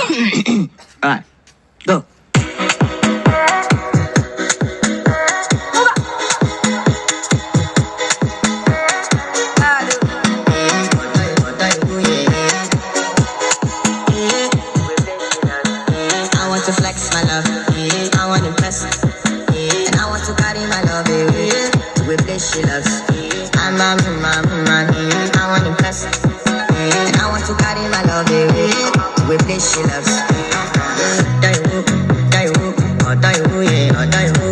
Alright, go. I want to flex my love, I want to impress, and I want to carry my love to a place she loves. I'm I want to impress, and I want to carry my love to a place she loves. Die who, yeah, die who.